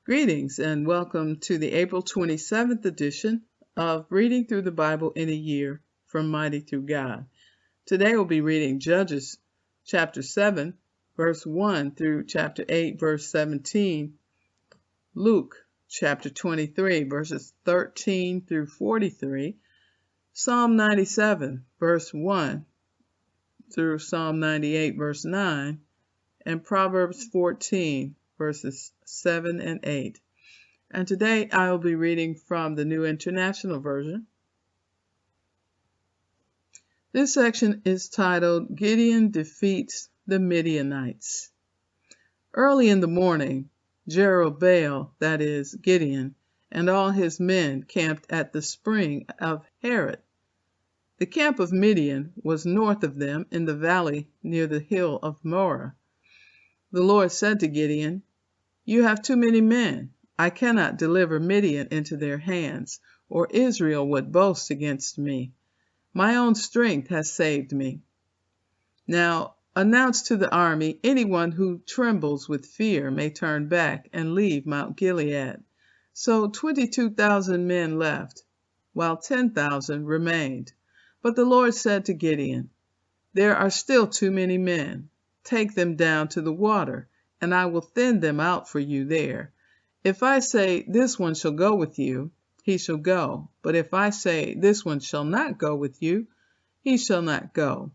Greetings and welcome to the April 27th edition of Reading Through the Bible in a Year from Mighty Through God. Today we'll be reading Judges chapter 7, verse 1 through chapter 8, verse 17, Luke chapter 23, verses 13 through 43, Psalm 97, verse 1 through Psalm 98, verse 9, and Proverbs 14, verses 7 and 8. And today I will be reading from the New International Version. This section is titled, Gideon Defeats the Midianites. Early in the morning, Jerubbaal, that is, Gideon, and all his men camped at the spring of Harod. The camp of Midian was north of them in the valley near the hill of Moreh. The Lord said to Gideon, "You have too many men. I cannot deliver Midian into their hands, or Israel would boast against me. My own strength has saved me. Now announce to the army, anyone who trembles with fear may turn back and leave Mount Gilead." So 22,000 men left, while 10,000 remained. But the Lord said to Gideon, "There are still too many men. Take them down to the water, and I will thin them out for you there. If I say, 'This one shall go with you,' he shall go. But if I say, 'This one shall not go with you,' he shall not go."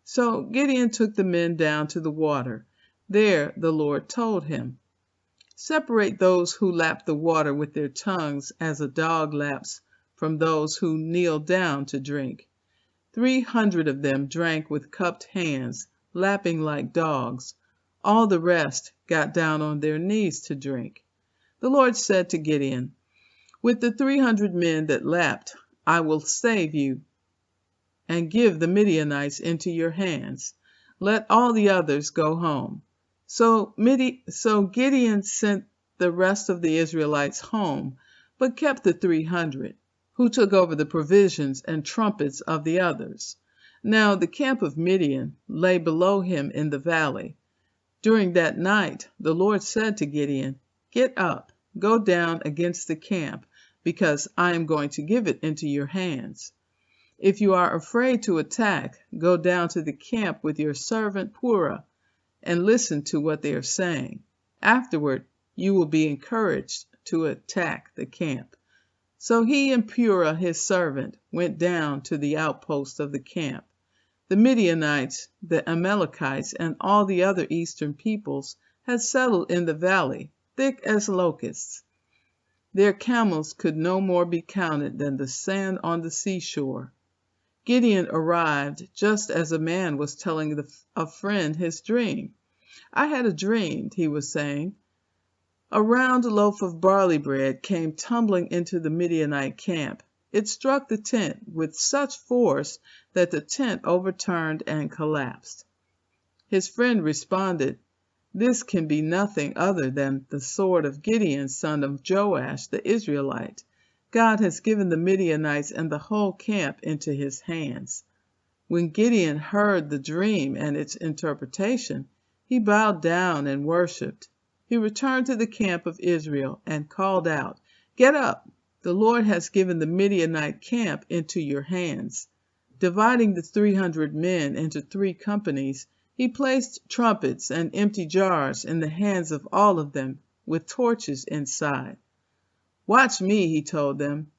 So Gideon took the men down to the water. There the Lord told him, "Separate those who lap the water with their tongues as a dog laps from those who kneel down to drink." 300 of them drank with cupped hands, lapping like dogs. All the rest got down on their knees to drink. The Lord said to Gideon, "With the 300 men that lapped, I will save you and give the Midianites into your hands. Let all the others go home." So Gideon sent the rest of the Israelites home, but kept the 300, who took over the provisions and trumpets of the others. Now the camp of Midian lay below him in the valley. During that night the Lord said to Gideon, "Get up, go down against the camp, because I am going to give it into your hands. If you are afraid to attack, go down to the camp with your servant Purah, and listen to what they are saying. Afterward you will be encouraged to attack the camp." So he and Purah his servant went down to the outpost of the camp. The Midianites, the Amalekites, and all the other eastern peoples had settled in the valley, thick as locusts. Their camels could no more be counted than the sand on the seashore. Gideon arrived just as a man was telling a friend his dream. "I had a dream," he was saying. "A round loaf of barley bread came tumbling into the Midianite camp. It struck the tent with such force that the tent overturned and collapsed." His friend responded, "This can be nothing other than the sword of Gideon, son of Joash, the Israelite. God has given the Midianites and the whole camp into his hands." When Gideon heard the dream and its interpretation, he bowed down and worshipped. He returned to the camp of Israel and called out, "Get up! The Lord has given the Midianite camp into your hands." Dividing the 300 men into 3 companies, he placed trumpets and empty jars in the hands of all of them, with torches inside. "Watch me," he told them.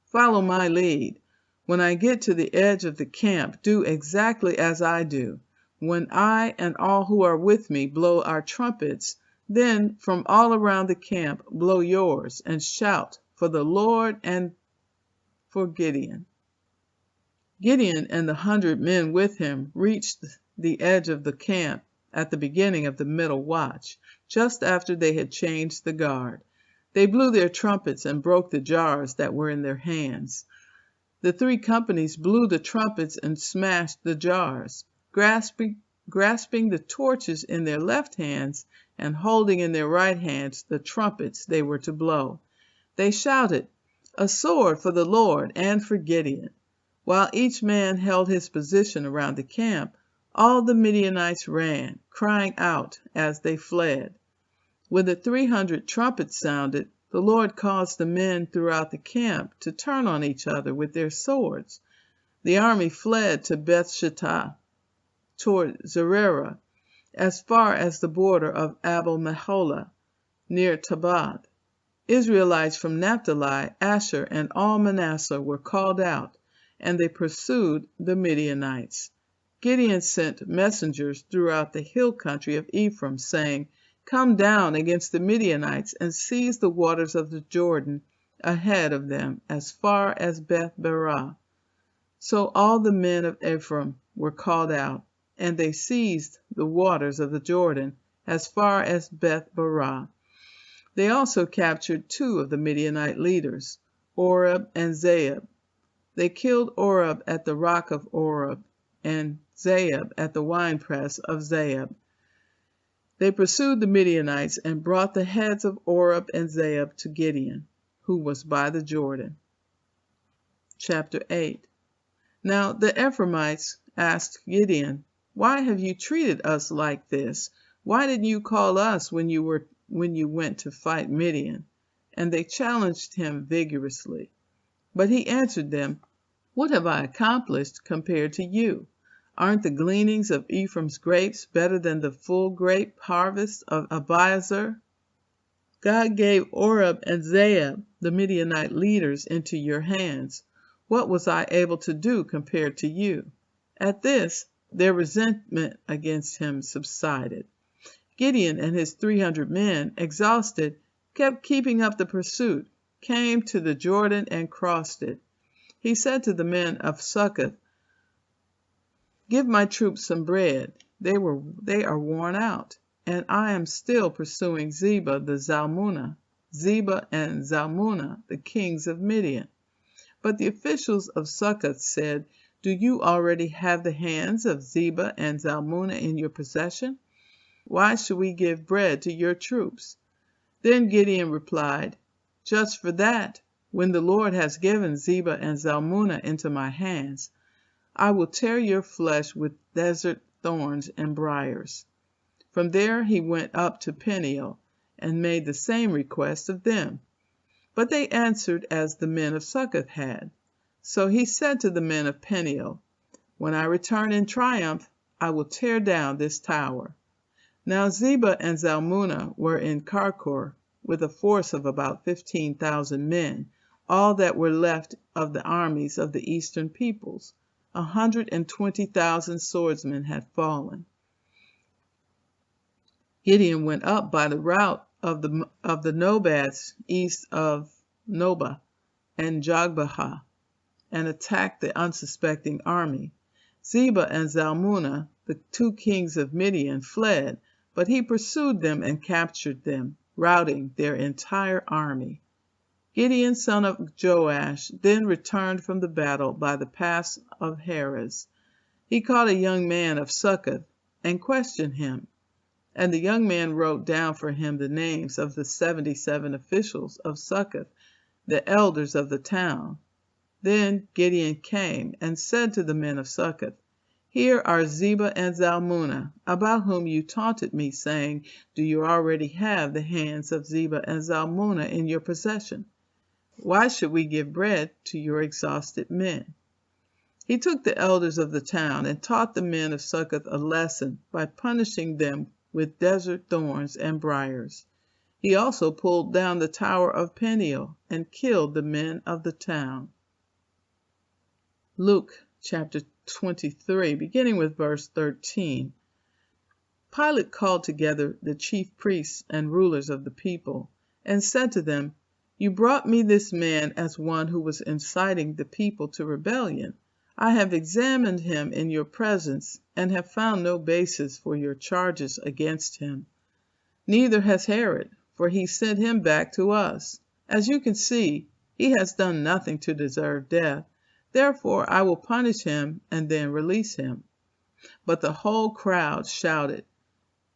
"Follow my lead. When I get to the edge of the camp, do exactly as I do. When I and all who are with me blow our trumpets, then from all around the camp blow yours, and shout for the Lord and for Gideon." Gideon and the 100 men with him reached the edge of the camp at the beginning of the middle watch, just after they had changed the guard. They blew their trumpets and broke the jars that were in their hands. The 3 companies blew the trumpets and smashed the jars. Grasping the torches in their left hands and holding in their right hands the trumpets they were to blow, they shouted, "A sword for the Lord and for Gideon." While each man held his position around the camp, all the Midianites ran, crying out as they fled. When the 300 trumpets sounded, the Lord caused the men throughout the camp to turn on each other with their swords. The army fled to Bethshittah toward Zererah, as far as the border of Abel-Meholah, near Tabath. Israelites from Naphtali, Asher, and all Manasseh were called out, and they pursued the Midianites. Gideon sent messengers throughout the hill country of Ephraim, saying, "Come down against the Midianites and seize the waters of the Jordan ahead of them, as far as Beth-barah." So all the men of Ephraim were called out, and they seized the waters of the Jordan as far as Beth-barah. They also captured 2 of the Midianite leaders, Oreb and Zeeb. They killed Oreb at the rock of Oreb, and Zeeb at the winepress of Zeeb. They pursued the Midianites and brought the heads of Oreb and Zeeb to Gideon, who was by the Jordan. Chapter 8. Now the Ephraimites asked Gideon, "Why have you treated us like this? Why didn't you call us when you went to fight Midian?" And they challenged him vigorously. But he answered them, "What have I accomplished compared to you? Aren't the gleanings of Ephraim's grapes better than the full grape harvest of Abiezer? God gave Oreb and Zeeb, the Midianite leaders, into your hands. What was I able to do compared to you?" At this, their resentment against him subsided. Gideon and his 300 men, exhausted, kept keeping up the pursuit, came to the Jordan and crossed it. He said to the men of Succoth, "Give my troops some bread. They are worn out, and I am still pursuing Zebah and Zalmunna, the kings of Midian." But the officials of Succoth said, "Do you already have the hands of Zebah and Zalmunna in your possession? Why should we give bread to your troops?" Then Gideon replied, "Just for that, when the Lord has given Zebah and Zalmunna into my hands, I will tear your flesh with desert thorns and briars." From there he went up to Peniel, and made the same request of them. But they answered as the men of Succoth had. So he said to the men of Peniel, "When I return in triumph, I will tear down this tower." Now Zebah and Zalmunna were in Karkor, with a force of about 15,000 men, all that were left of the armies of the eastern peoples. 120,000 swordsmen had fallen. Gideon went up by the route of the Nobads east of Nobah and Jogbehah, and attacked the unsuspecting army. Zebah and Zalmunna, the 2 kings of Midian, fled, but he pursued them and captured them, routing their entire army. Gideon, son of Joash, then returned from the battle by the pass of Heres. He caught a young man of Succoth and questioned him, and the young man wrote down for him the names of the 77 officials of Succoth, the elders of the town. Then Gideon came and said to the men of Succoth, "Here are Zebah and Zalmunna, about whom you taunted me, saying, 'Do you already have the hands of Zebah and Zalmunna in your possession? Why should we give bread to your exhausted men?'" He took the elders of the town and taught the men of Succoth a lesson by punishing them with desert thorns and briars. He also pulled down the tower of Peniel and killed the men of the town. Luke chapter 23, beginning with verse 13. Pilate called together the chief priests and rulers of the people, and said to them, "You brought me this man as one who was inciting the people to rebellion. I have examined him in your presence, and have found no basis for your charges against him. Neither has Herod, for he sent him back to us. As you can see, he has done nothing to deserve death. Therefore I will punish him and then release him." But the whole crowd shouted,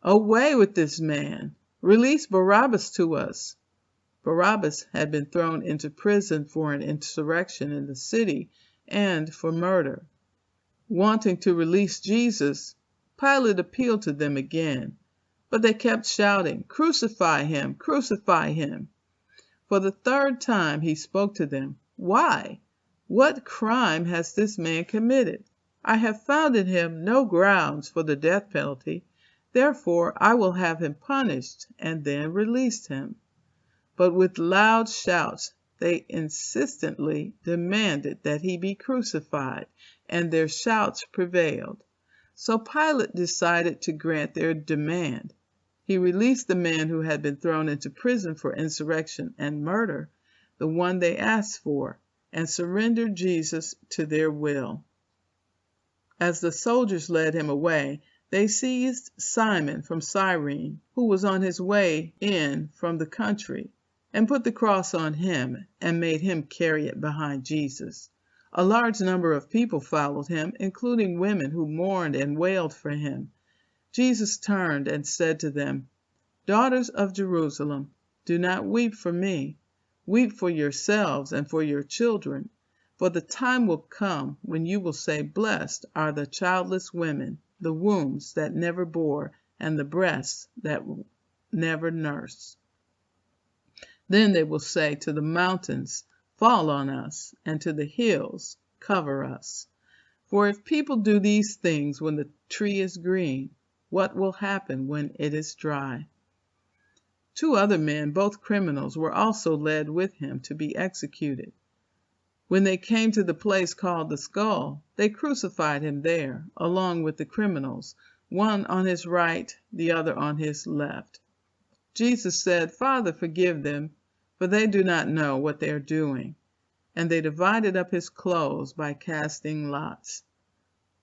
"Away with this man! Release Barabbas to us!" Barabbas had been thrown into prison for an insurrection in the city and for murder. Wanting to release Jesus, Pilate appealed to them again. But they kept shouting, "Crucify him! Crucify him!" For the third time he spoke to them. "Why? What crime has this man committed? I have found in him no grounds for the death penalty. Therefore I will have him punished," and then released him. But with loud shouts they insistently demanded that he be crucified, and their shouts prevailed. So Pilate decided to grant their demand. He released the man who had been thrown into prison for insurrection and murder, the one they asked for, and surrendered Jesus to their will. As the soldiers led him away, they seized Simon from Cyrene, who was on his way in from the country, and put the cross on him and made him carry it behind Jesus. A large number of people followed him, including women who mourned and wailed for him. Jesus turned and said to them, "Daughters of Jerusalem, do not weep for me. Weep for yourselves and for your children. For the time will come when you will say, 'Blessed are the childless women, the wombs that never bore, and the breasts that never nursed.' Then they will say to the mountains, 'Fall on us,' and to the hills, 'Cover us.' For if people do these things when the tree is green, what will happen when it is dry?" 2 other men, both criminals, were also led with him to be executed. When they came to the place called the Skull, they crucified him there, along with the criminals, one on his right, the other on his left. Jesus said, "Father, forgive them, for they do not know what they are doing." And they divided up his clothes by casting lots.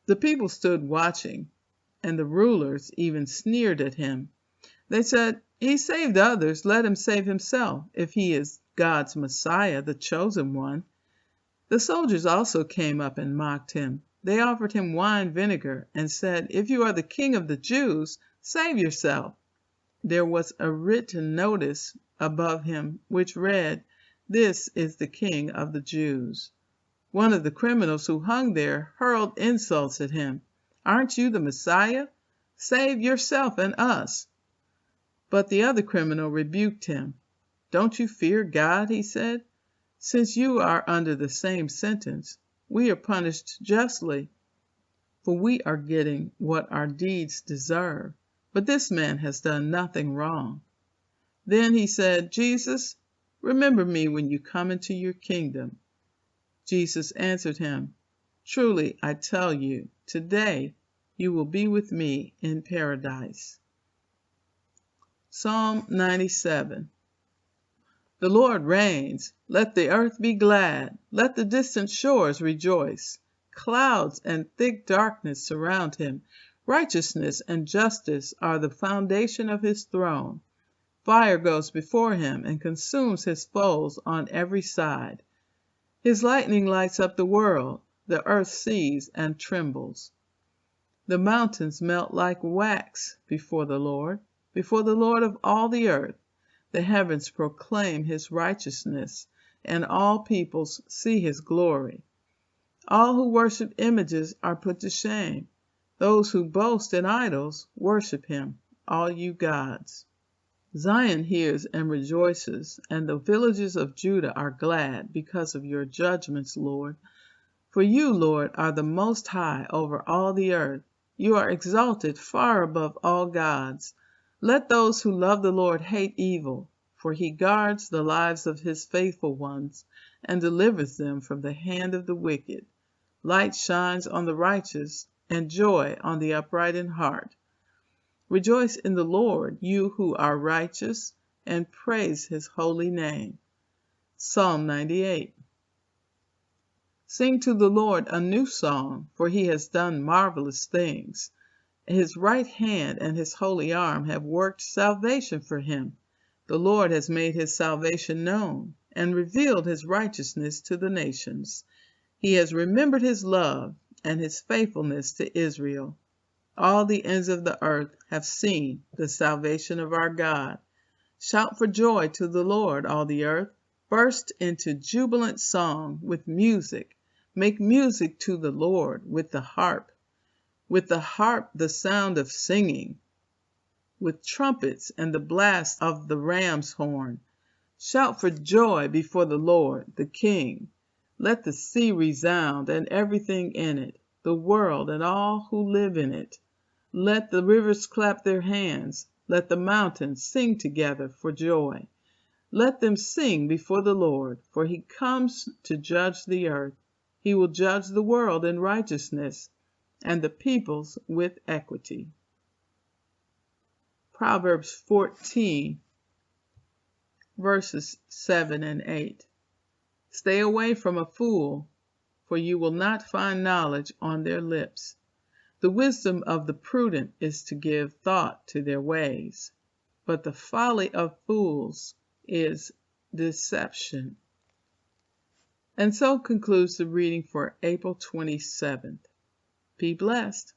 The people stood watching, and the rulers even sneered at him. They said, "He saved others, let him save himself, if he is God's Messiah, the chosen one." The soldiers also came up and mocked him. They offered him wine vinegar and said, "If you are the king of the Jews, save yourself." There was a written notice above him which read, "This is the King of the Jews." One of the criminals who hung there hurled insults at him. "Aren't you the Messiah? Save yourself and us." But the other criminal rebuked him. "Don't you fear God?" he said. "Since you are under the same sentence, we are punished justly, for we are getting what our deeds deserve. But this man has done nothing wrong." Then he said, "Jesus, remember me when you come into your kingdom." Jesus answered him, "Truly I tell you, today you will be with me in paradise." Psalm 97. The Lord reigns. Let the earth be glad. Let the distant shores rejoice. Clouds and thick darkness surround him. Righteousness and justice are the foundation of his throne. Fire goes before him and consumes his foes on every side. His lightning lights up the world. The earth sees and trembles. The mountains melt like wax before the Lord of all the earth. The heavens proclaim his righteousness, and all peoples see his glory. All who worship images are put to shame. Those who boast in idols worship him, all you gods. Zion hears and rejoices, and the villages of Judah are glad because of your judgments, Lord. For you, Lord, are the most high over all the earth. You are exalted far above all gods. Let those who love the Lord hate evil, for he guards the lives of his faithful ones and delivers them from the hand of the wicked. Light shines on the righteous and joy on the upright in heart. Rejoice in the Lord, you who are righteous, and praise his holy name. Psalm 98. Sing to the Lord a new song, for he has done marvelous things. His right hand and his holy arm have worked salvation for him. The Lord has made his salvation known and revealed his righteousness to the nations. He has remembered his love and his faithfulness to Israel. All the ends of the earth have seen the salvation of our God. Shout for joy to the Lord, all the earth. Burst into jubilant song with music. Make music to the Lord with the harp. With the harp, the sound of singing. with trumpets and the blast of the ram's horn. Shout for joy before the Lord, the King. Let the sea resound and everything in it, the world and all who live in it. Let the rivers clap their hands. Let the mountains sing together for joy. Let them sing before the Lord, for he comes to judge the earth. He will judge the world in righteousness and the peoples with equity. Proverbs 14, verses 7 and 8. Stay away from a fool, for you will not find knowledge on their lips. The wisdom of the prudent is to give thought to their ways, but the folly of fools is deception. And so concludes the reading for April 27th. Be blessed.